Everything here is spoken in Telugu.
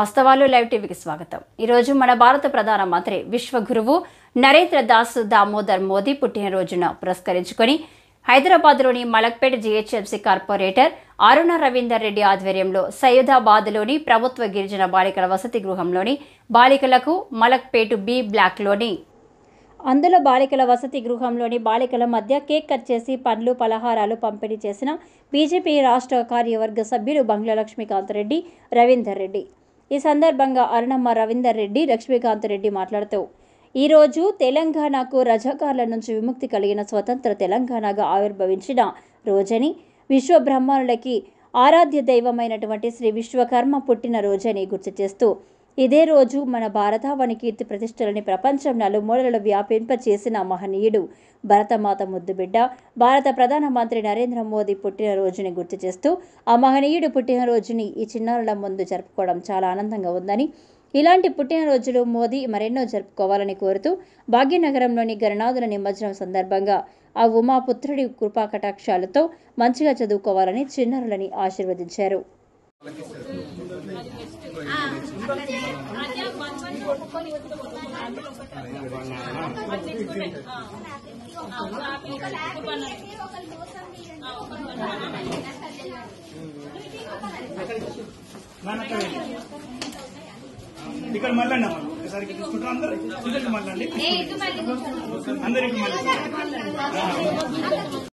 వాస్తవాలు లైవ్ టీవీకి స్వాగతం। ఈ రోజు మన భారత ప్రధాన మంత్రి విశ్వగురువు నరేంద్ర దాస్ దామోదర్ మోదీ పుట్టినరోజును పురస్కరించుకొని హైదరాబాద్లోని మలక్పేట్ జీహెచ్ఎంసీ కార్పొరేటర్ అరుణ రవీందర్ రెడ్డి ఆధ్వర్యంలో సయ్యదాబాద్లోని ప్రభుత్వ గిరిజన బాలికల వసతి గృహంలోని బాలికలకు మలక్పేట్ బి బ్లాక్లోని అందులో బాలికల వసతి గృహంలోని బాలికల మధ్య కేక్ కట్ చేసి పండ్లు పలహారాలు పంపిణీ చేసిన బీజేపీ రాష్ట్ర కార్యవర్గ సభ్యులు బంగ్లా లక్ష్మీకాంత్ రెడ్డి రవీందర్ రెడ్డి। ఈ సందర్భంగా అరుణమ్మ రవీందర్ రెడ్డి లక్ష్మీకాంత్ రెడ్డి మాట్లాడుతూ ఈరోజు తెలంగాణకు రజాకార్ల నుంచి విముక్తి కలిగిన స్వతంత్ర తెలంగాణగా ఆవిర్భవించిన రోజని, విశ్వ బ్రహ్మాండులకి ఆరాధ్య దైవమైనటువంటి శ్రీ విశ్వకర్మ పుట్టిన రోజని గుర్తు చేస్తూ ఇదే రోజు మన భారతావని కీర్తి ప్రతిష్టలని ప్రపంచం నలుమూలలలో వ్యాపింపచేసిన మహనీయుడు భరతమాత ముద్దుబిడ్డ భారత ప్రధానమంత్రి నరేంద్ర మోదీ పుట్టినరోజుని గుర్తు చేస్తూ ఆ మహనీయుడు పుట్టినరోజుని ఈ చిన్నారుల ముందు జరుపుకోవడం చాలా ఆనందంగా ఉందని, ఇలాంటి పుట్టినరోజులు మోదీ మరెన్నో జరుపుకోవాలని కోరుతూ భాగ్యనగరంలోని గణనాథుల నిమజ్జనం సందర్భంగా ఆ ఉమాపుత్రుడి కృపా కటాక్షాలతో మంచిగా చదువుకోవాలని చిన్నారులని ఆశీర్వదించారు। ఇక్కడ మళ్ళీ ఒకసారి తీసుకుంటాం అందరూ మళ్ళీ అందరికి మళ్ళీ